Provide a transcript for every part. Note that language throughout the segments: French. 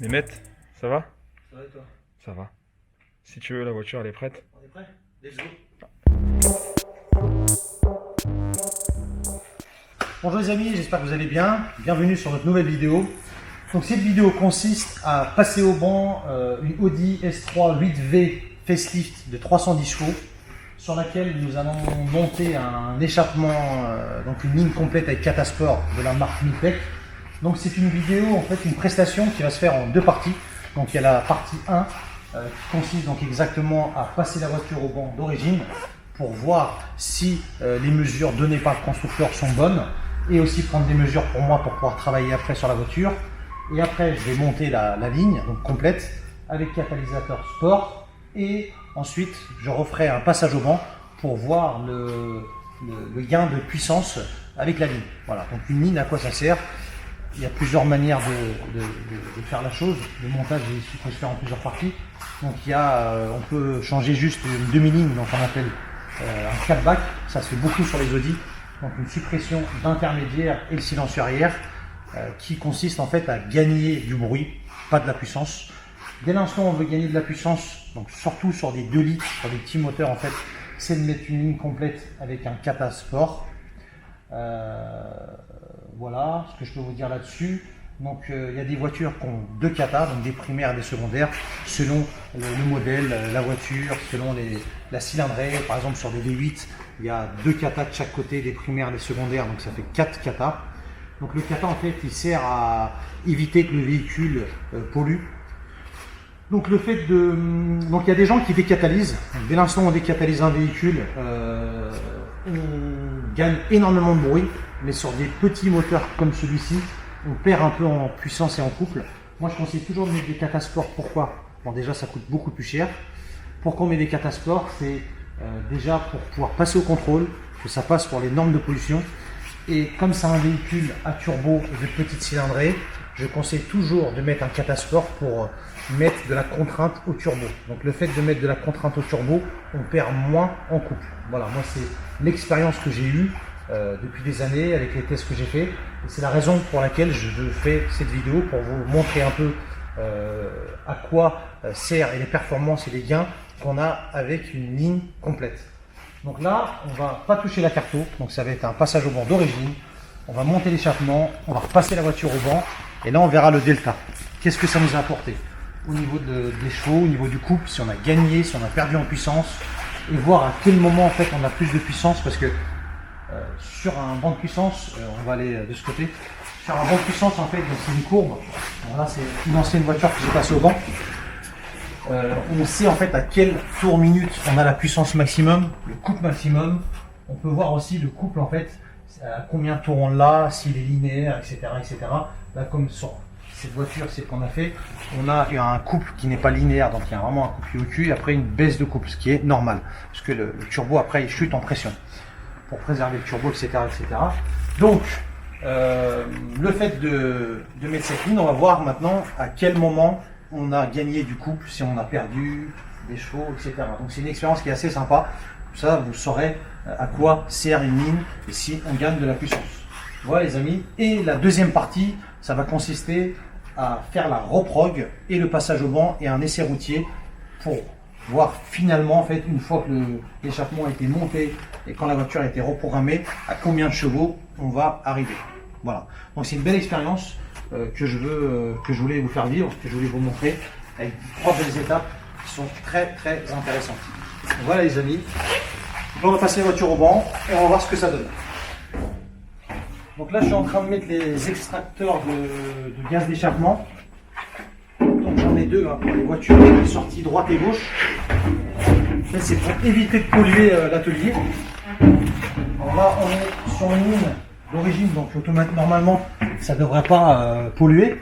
Mehmet, ça va? Ça va et toi? Ça va. Si tu veux, la voiture elle est prête. On est prêt? Let's go! Bonjour les amis, j'espère que vous allez bien. Bienvenue sur notre nouvelle vidéo. Donc cette vidéo consiste à passer au banc une Audi S3 8V facelift de 310 chevaux sur laquelle nous allons monter un échappement, donc une ligne complète avec Catasport de la marque Mipec. Donc c'est une vidéo, en fait une prestation qui va se faire en deux parties. Donc il y a la partie 1 qui consiste donc exactement à passer la voiture au banc d'origine pour voir si les mesures données par le constructeur sont bonnes et aussi prendre des mesures pour moi pour pouvoir travailler après sur la voiture. Et après je vais monter la ligne donc complète avec catalyseur sport et ensuite je referai un passage au banc pour voir le gain de puissance avec la ligne. Voilà, donc une ligne, à quoi ça sert? Il y a plusieurs manières de faire la chose. Le montage il peut se faire en plusieurs parties. Donc il y a, on peut changer juste une demi-ligne, donc on appelle un cutback. Ça se fait beaucoup sur les Audi. Donc une suppression d'intermédiaire et le silencieux arrière qui consiste en fait à gagner du bruit, pas de la puissance. Dès l'instant où on veut gagner de la puissance, donc surtout sur des 2 litres, sur des petits moteurs en fait, c'est de mettre une ligne complète avec un Catasport. Voilà ce que je peux vous dire là-dessus. Donc il y a des voitures qui ont 2 katas, donc des primaires et des secondaires, selon le modèle, la voiture, selon la cylindrée. Par exemple sur des V8, il y a 2 katas de chaque côté, des primaires et des secondaires, donc ça fait 4 katas. Donc le kata en fait il sert à éviter que le véhicule pollue. Donc le fait de, donc il y a des gens qui décatalysent. Donc, dès l'instant où on décatalyse un véhicule, on gagne énormément de bruit, mais sur des petits moteurs comme celui-ci, on perd un peu en puissance et en couple. Moi je conseille toujours de mettre des Catasport. Pourquoi? Bon, déjà ça coûte beaucoup plus cher. Pourquoi on met des Catasport? C'est déjà pour pouvoir passer au contrôle, que ça passe pour les normes de pollution. Et comme c'est un véhicule à turbo et de petite cylindrée, je conseille toujours de mettre un Catasport pour mettre de la contrainte au turbo. Donc le fait de mettre de la contrainte au turbo, on perd moins en couple. Voilà, moi c'est l'expérience que j'ai eue depuis des années avec les tests que j'ai fait. Et c'est la raison pour laquelle je fais cette vidéo, pour vous montrer un peu à quoi sert et les performances et les gains qu'on a avec une ligne complète. Donc là, on va pas toucher la carto, donc ça va être un passage au banc d'origine. On va monter l'échappement, on va repasser la voiture au banc et là on verra le delta. Qu'est-ce que ça nous a apporté au niveau des chevaux, au niveau du couple, si on a gagné, si on a perdu en puissance, et voir à quel moment en fait on a plus de puissance, parce que sur un banc de puissance, on va aller de ce côté, sur un banc de puissance en fait, c'est une courbe. Voilà, c'est une ancienne voiture que j'ai passée au banc. On sait en fait à quel tour minute on a la puissance maximum, le couple maximum. On peut voir aussi le couple en fait, à combien de tours on l'a, s'il est linéaire, etc., etc. Là, comme sur cette voiture, c'est qu'on a fait, on a un couple qui n'est pas linéaire, donc il y a vraiment un couple au cul, et après une baisse de couple, ce qui est normal, parce que le turbo après il chute en pression pour préserver le turbo, etc., etc. Donc le fait de mettre cette ligne, on va voir maintenant à quel moment on a gagné du couple, si on a perdu des chevaux, etc. Donc c'est une expérience qui est assez sympa. Ça, vous saurez à quoi sert une ligne et si on gagne de la puissance. Voilà les amis. Et la deuxième partie, ça va consister à faire la reprog et le passage au banc et un essai routier pour voir finalement, en fait, une fois que l'échappement a été monté et quand la voiture a été reprogrammée, à combien de chevaux on va arriver. Voilà. Donc c'est une belle expérience que je voulais vous faire vivre, que je voulais vous montrer avec 3 belles étapes qui sont très très intéressantes. Voilà les amis. Donc on va passer la voiture au banc et on va voir ce que ça donne. Donc là je suis en train de mettre les extracteurs de gaz d'échappement. Donc j'en ai 2 hein, pour les voitures, les sorties droite et gauche. Là c'est pour éviter de polluer l'atelier. Alors là on est sur une ligne d'origine, donc normalement ça ne devrait pas polluer.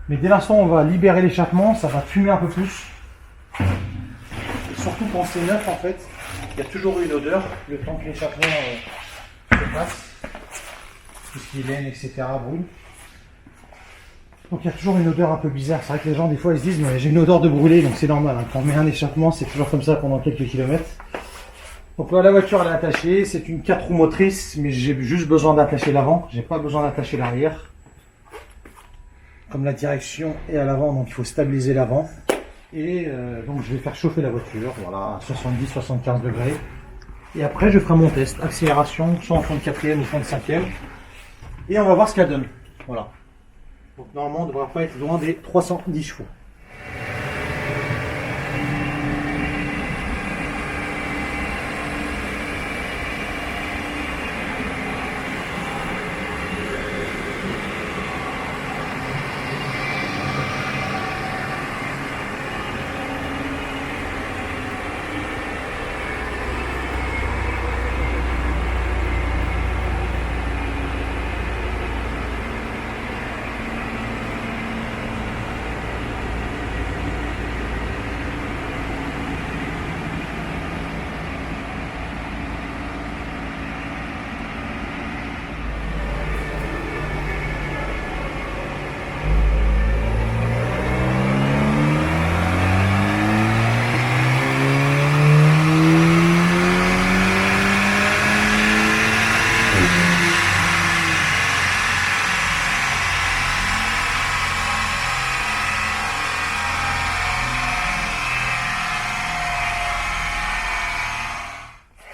Mais dès l'instant où on va libérer l'échappement, ça va fumer un peu plus. Et surtout quand c'est neuf en fait, il y a toujours une odeur, le temps que l'échappement se passe. Tout ce qui est laine, etc. brûle. Donc il y a toujours une odeur un peu bizarre. C'est vrai que les gens des fois ils se disent mais j'ai une odeur de brûlé, donc c'est normal. Hein. Quand on met un échappement, c'est toujours comme ça pendant quelques kilomètres. Donc là la voiture elle est attachée, c'est une 4 roues motrices, mais j'ai juste besoin d'attacher l'avant, j'ai pas besoin d'attacher l'arrière. comme la direction est à l'avant, donc il faut stabiliser l'avant. Et donc je vais faire chauffer la voiture, voilà, à 70-75 degrés. Et après je ferai mon test, accélération, soit en 34e ou 35e. Et on va voir ce qu'elle donne. Voilà. Donc normalement on ne devrait pas être loin des 310 chevaux.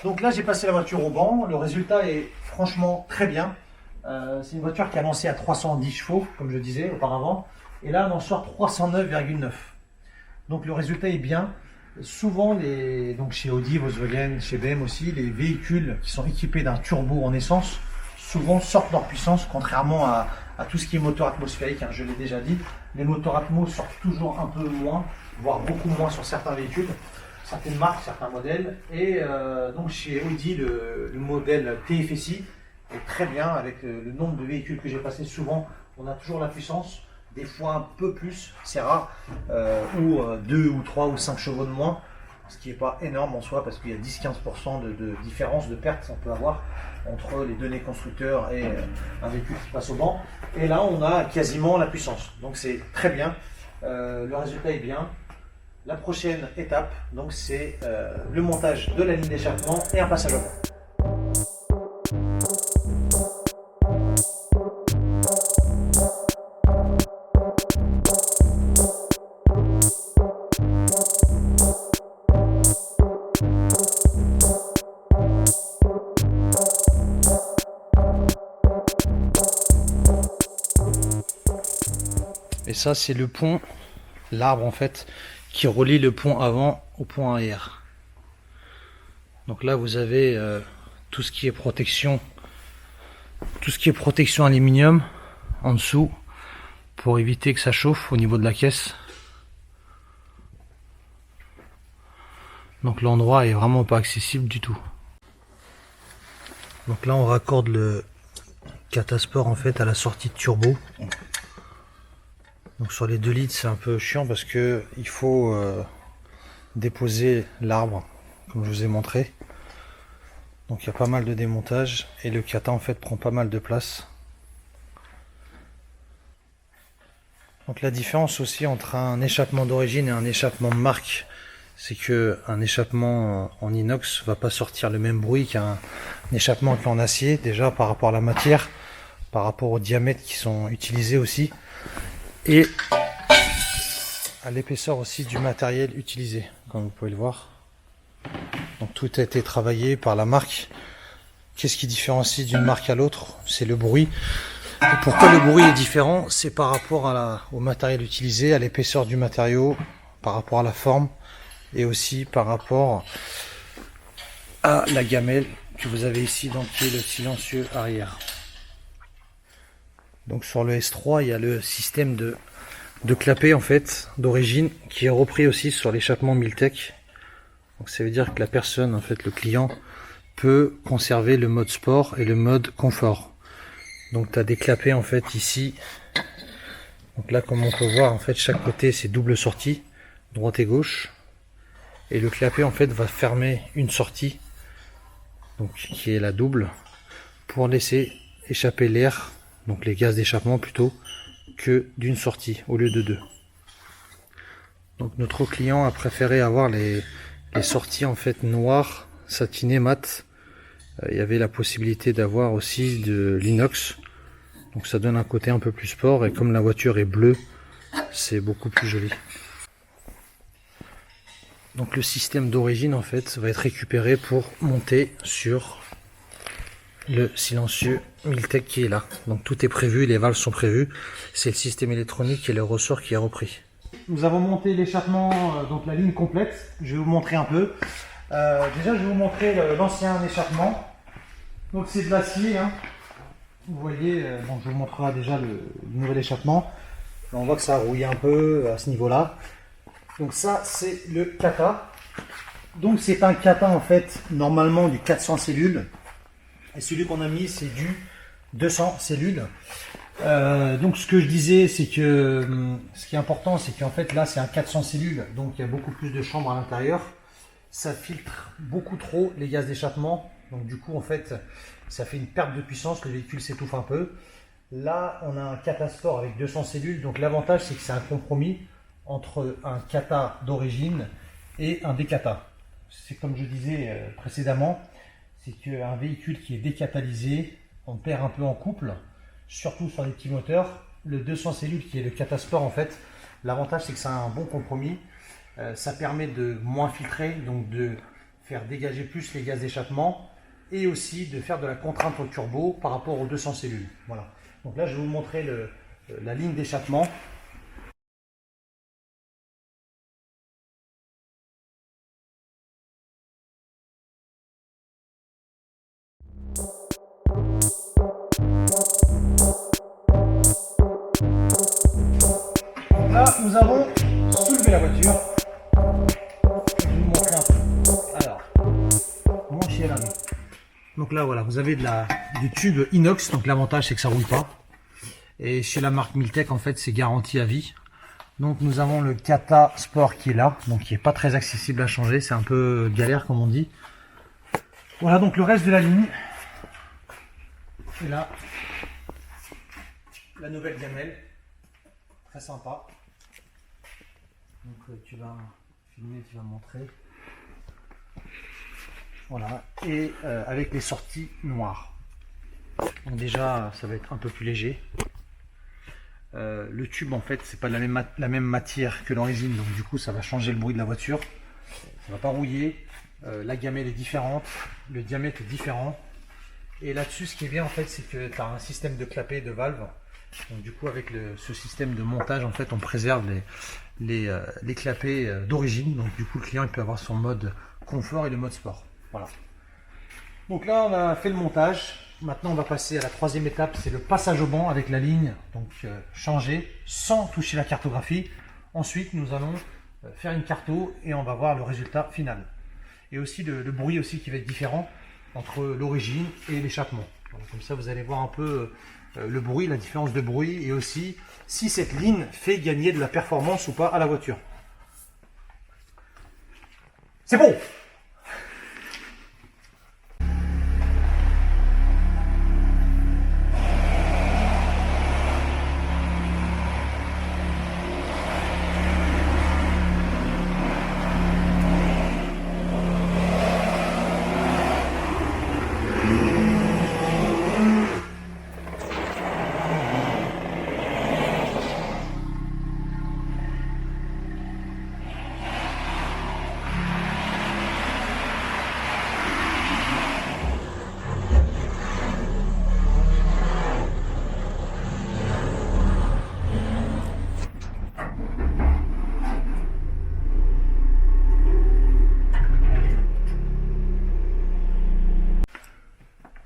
Donc là, j'ai passé la voiture au banc. Le résultat est franchement très bien. C'est une voiture qui a lancé à 310 chevaux, comme je disais auparavant. Et là, on en sort 309,9. Donc le résultat est bien. Souvent, donc chez Audi, Volkswagen, chez BM aussi, les véhicules qui sont équipés d'un turbo en essence, souvent sortent leur puissance, contrairement à tout ce qui est moteur atmosphérique, hein, je l'ai déjà dit. Les moteurs Atmos sortent toujours un peu moins, voire beaucoup moins sur certains véhicules. Certaines marques, certains modèles, et donc chez Audi, le modèle TFSI est très bien avec le nombre de véhicules que j'ai passé. Souvent, on a toujours la puissance, des fois un peu plus, c'est rare, ou 2 ou 3 ou 5 chevaux de moins, ce qui n'est pas énorme en soi parce qu'il y a 10-15% de différence de perte qu'on peut avoir entre les données constructeurs et un véhicule qui passe au banc. Et là, on a quasiment la puissance, donc c'est très bien, le résultat est bien. La prochaine étape, donc, c'est le montage de la ligne d'échappement et un passage au banc. Et ça, c'est le pont, l'arbre en fait, qui relie le pont avant au pont arrière. Donc là vous avez tout ce qui est protection aluminium en dessous pour éviter que ça chauffe au niveau de la caisse. Donc l'endroit est vraiment pas accessible du tout. Donc là on raccorde le Catasport en fait à la sortie de turbo. Donc sur les 2 litres c'est un peu chiant parce que il faut déposer l'arbre comme je vous ai montré. Donc il y a pas mal de démontage et le Cata en fait prend pas mal de place. Donc la différence aussi entre un échappement d'origine et un échappement de marque, c'est que un échappement en inox va pas sortir le même bruit qu'un échappement en acier, déjà par rapport à la matière, par rapport aux diamètres qui sont utilisés aussi. Et à l'épaisseur aussi du matériel utilisé, comme vous pouvez le voir. Donc tout a été travaillé par la marque. Qu'est-ce qui différencie d'une marque à l'autre? C'est le bruit. Et pourquoi le bruit est différent? C'est par rapport au matériel utilisé, à l'épaisseur du matériau, par rapport à la forme, et aussi par rapport à la gamelle que vous avez ici, donc qui est le silencieux arrière. Donc sur le S3, il y a le système de clapet en fait d'origine qui est repris aussi sur l'échappement Miltech. Donc ça veut dire que la personne, en fait le client, peut conserver le mode sport et le mode confort. Donc tu as des clapets en fait ici. Donc là comme on peut voir en fait chaque côté c'est double sortie, droite et gauche. Et le clapet en fait va fermer une sortie, donc qui est la double, pour laisser échapper l'air, donc les gaz d'échappement plutôt, que d'une sortie au lieu de 2. Donc notre client a préféré avoir les sorties en fait noires, satinées, mat. Il y avait la possibilité d'avoir aussi de l'inox Donc ça donne un côté un peu plus sport, et comme la voiture est bleue, c'est beaucoup plus joli. Donc le système d'origine en fait va être récupéré pour monter sur le silencieux Miltech qui est là. Donc tout est prévu, les valves sont prévues. C'est le système électronique et le ressort qui est repris. Nous avons monté l'échappement, donc la ligne complète. Je vais vous montrer un peu. Déjà je vais vous montrer l'ancien échappement. Donc c'est de l'acier, hein. Vous voyez, bon, je vous montrerai déjà le nouvel échappement. Là, on voit que ça a rouillé un peu à ce niveau-là. Donc ça c'est le kata. Donc c'est un kata en fait normalement du 400 cellules. Et celui qu'on a mis c'est du 200 cellules. Donc ce que je disais c'est que ce qui est important c'est qu'en fait là c'est un 400 cellules. Donc il y a beaucoup plus de chambres à l'intérieur. Ça filtre beaucoup trop les gaz d'échappement. Donc du coup en fait ça fait une perte de puissance. Le véhicule s'étouffe un peu. Là on a un kata sport avec 200 cellules. Donc l'avantage c'est que c'est un compromis entre un kata d'origine et un dékata. C'est comme je disais précédemment, c'est qu'un véhicule qui est décatalysé, on perd un peu en couple, surtout sur les petits moteurs. Le 200 cellules qui est le kata sport en fait, l'avantage c'est que c'est un bon compromis. Ça permet de moins filtrer, donc de faire dégager plus les gaz d'échappement et aussi de faire de la contrainte au turbo par rapport aux 200 cellules. Voilà. Donc là je vais vous montrer la ligne d'échappement. Là, nous avons soulevé la voiture. Je vais vous montrer un peu. Alors, branchez la main. Donc là, voilà, vous avez du tube inox. Donc l'avantage, c'est que ça ne rouille pas. Et chez la marque Miltech, en fait, c'est garanti à vie. Donc nous avons le kata sport qui est là. Donc qui n'est pas très accessible à changer. C'est un peu galère, comme on dit. Voilà, donc le reste de la ligne. Et là, la nouvelle gamelle. Très sympa. Donc tu vas filmer, tu vas montrer. Voilà. Et avec les sorties noires. Donc déjà, ça va être un peu plus léger. Le tube en fait, c'est pas la même matière que l'origine, donc du coup, ça va changer le bruit de la voiture. Ça va pas rouiller. La gamelle est différente, le diamètre est différent. Et là-dessus, ce qui est bien en fait, c'est que tu as un système de clapet de valve. Donc du coup, avec ce système de montage, en fait, on préserve les clapets d'origine. Donc du coup, le client il peut avoir son mode confort et le mode sport. Voilà. Donc là, on a fait le montage. Maintenant, on va passer à la troisième étape, c'est le passage au banc avec la ligne. Donc changer sans toucher la cartographie. Ensuite, nous allons faire une carto et on va voir le résultat final. Et aussi le bruit aussi qui va être différent entre l'origine et l'échappement. Voilà, comme ça, vous allez voir un peu le bruit, la différence de bruit et aussi si cette ligne fait gagner de la performance ou pas à la voiture. C'est bon!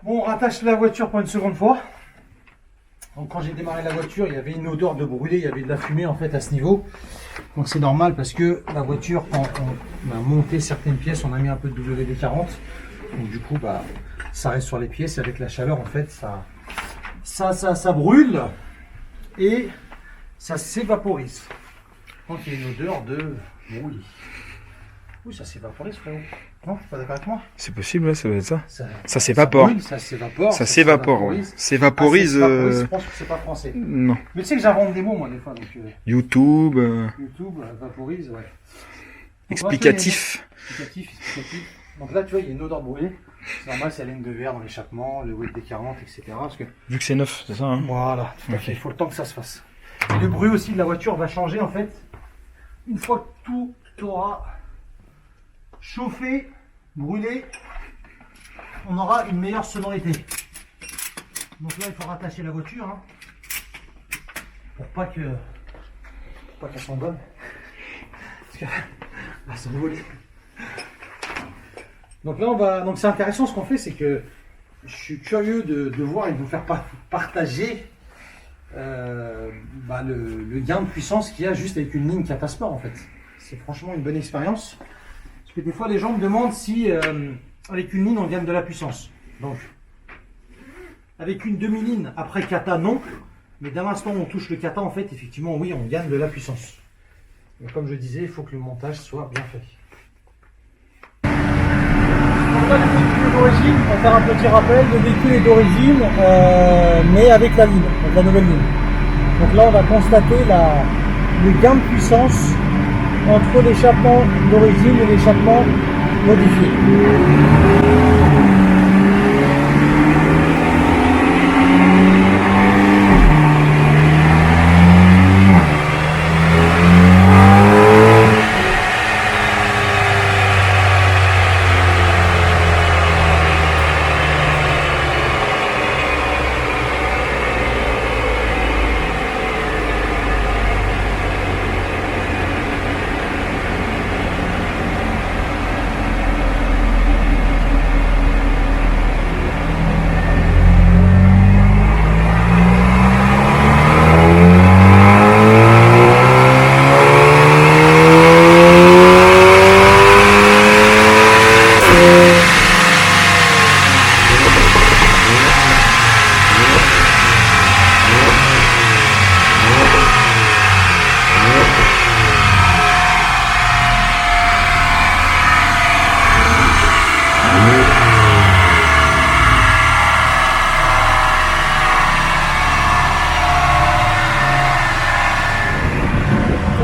Bon, on rattache la voiture pour une seconde fois. Donc quand j'ai démarré la voiture, il y avait une odeur de brûlé, il y avait de la fumée en fait à ce niveau. Donc c'est normal parce que la voiture, quand on a monté certaines pièces, on a mis un peu de WD-40. Donc du coup, bah, ça reste sur les pièces. Avec la chaleur, en fait, ça brûle et ça s'évaporise. Donc il y a une odeur de brûlis. Oui, ça s'évaporise, frérot. Non, tu es pas d'accord avec moi? C'est possible, ouais, ça doit être ça. Ça s'évapore. brûle, ça s'évapore. Ça s'évapore, ouais. S'évaporise. Je pense que c'est pas français. Non. Mais tu sais que j'invente des mots, moi, des fois. Donc, YouTube. YouTube, vaporise, ouais. Donc, Explicatif. explicatif. Donc là, tu vois, il y a une odeur brûlée. C'est normal, c'est la laine de verre dans l'échappement, le weight des 40, etc. Parce que, Vu que c'est neuf, c'est ça, hein? voilà, tout à Ok. fait. Il faut le temps que ça se fasse. Et le bruit aussi de la voiture va changer en fait. Une fois que tout aura chauffé, brûlé, on aura une meilleure sonorité. Donc là, il faut rattacher la voiture hein, pour pas qu'elle s'envole. Parce que va s'envoler. Donc là, donc c'est intéressant ce qu'on fait, c'est que je suis curieux de voir et de vous faire partager le gain de puissance qu'il y a juste avec une ligne Catasport en fait. C'est franchement une bonne expérience. Parce que des fois les gens me demandent si avec une ligne on gagne de la puissance. Donc avec une demi-ligne après kata non, mais dès l'instant où on touche le kata en fait effectivement oui on gagne de la puissance. Mais comme je disais, il faut que le montage soit bien fait. Donc là, le véhicule est d'origine, on va faire un petit rappel, le véhicule est d'origine mais avec la ligne, avec la nouvelle ligne. Donc là on va constater le gain de puissance entre l'échappement d'origine et l'échappement modifié.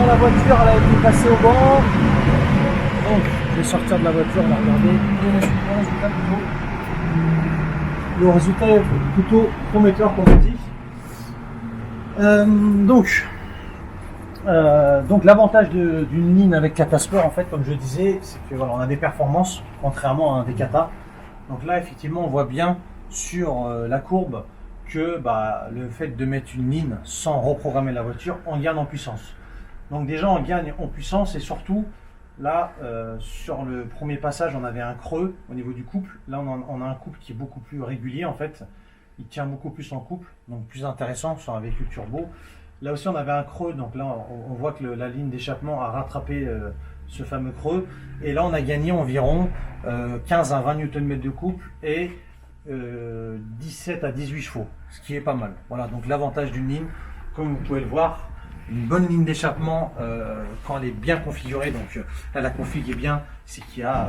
La voiture elle a été passée au banc, donc je vais sortir de la voiture, on va regarder le résultat est plutôt prometteur comme on dit. Donc l'avantage d'une ligne avec Catasport en fait comme je disais c'est que voilà, on a des performances contrairement à un des kata. Donc là effectivement on voit bien sur la courbe que le fait de mettre une ligne sans reprogrammer la voiture on gagne en puissance. Donc déjà on gagne en puissance et surtout là sur le premier passage on avait un creux au niveau du couple. Là on a un couple qui est beaucoup plus régulier en fait. Il tient beaucoup plus en couple, donc plus intéressant sur un véhicule turbo. Là aussi on avait un creux, donc là on voit que la ligne d'échappement a rattrapé ce fameux creux. Et là on a gagné environ 15 à 20 Nm de couple et 17 à 18 chevaux, ce qui est pas mal. Voilà, donc l'avantage d'une ligne, comme vous pouvez le voir, une bonne ligne d'échappement quand elle est bien configurée, donc là la config est bien, c'est qu'il y a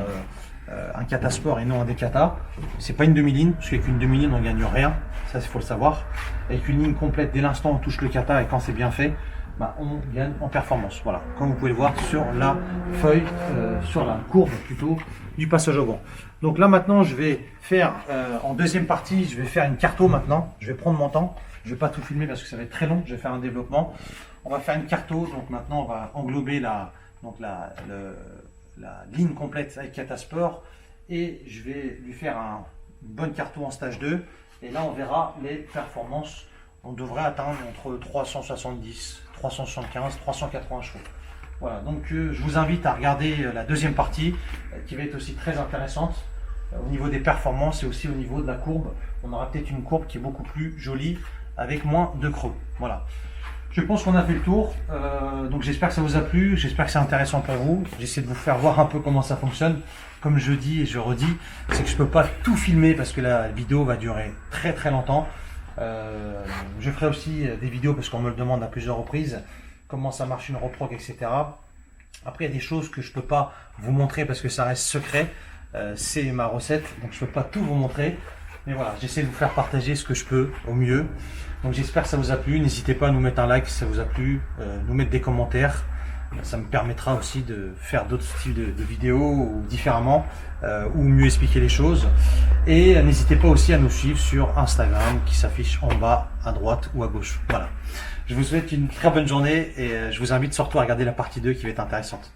un Catasport et non un Dekata. C'est pas une demi-ligne, parce qu'avec une demi-ligne on gagne rien, ça il faut le savoir. Avec une ligne complète, dès l'instant où on touche le kata et quand c'est bien fait, on gagne en performance. Voilà, comme vous pouvez le voir sur la feuille, sur la courbe plutôt du passage au banc. Donc là maintenant je vais faire en deuxième partie, je vais faire une carto maintenant. Je vais prendre mon temps, je vais pas tout filmer parce que ça va être très long. Je vais faire un développement. On va faire une carto, donc maintenant on va englober la ligne complète avec Catasport et je vais lui faire une bonne carto en stage 2 et là on verra les performances. On devrait atteindre entre 370, 375, 380 chevaux. Voilà, donc je vous invite à regarder la deuxième partie qui va être aussi très intéressante au niveau des performances et aussi au niveau de la courbe. On aura peut-être une courbe qui est beaucoup plus jolie avec moins de creux. Voilà. Je pense qu'on a fait le tour, donc j'espère que ça vous a plu, j'espère que c'est intéressant pour vous. J'essaie de vous faire voir un peu comment ça fonctionne. Comme je dis et je redis, c'est que je peux pas tout filmer parce que la vidéo va durer très très longtemps. Je ferai aussi des vidéos parce qu'on me le demande à plusieurs reprises, comment ça marche une reprog, etc. Après il y a des choses que je peux pas vous montrer parce que ça reste secret, c'est ma recette, donc je peux pas tout vous montrer. Mais voilà, j'essaie de vous faire partager ce que je peux au mieux. Donc j'espère que ça vous a plu. N'hésitez pas à nous mettre un like si ça vous a plu, nous mettre des commentaires. Ça me permettra aussi de faire d'autres styles de vidéos ou différemment, ou mieux expliquer les choses. Et n'hésitez pas aussi à nous suivre sur Instagram qui s'affiche en bas, à droite ou à gauche. Voilà. Je vous souhaite une très bonne journée et je vous invite surtout à regarder la partie 2 qui va être intéressante.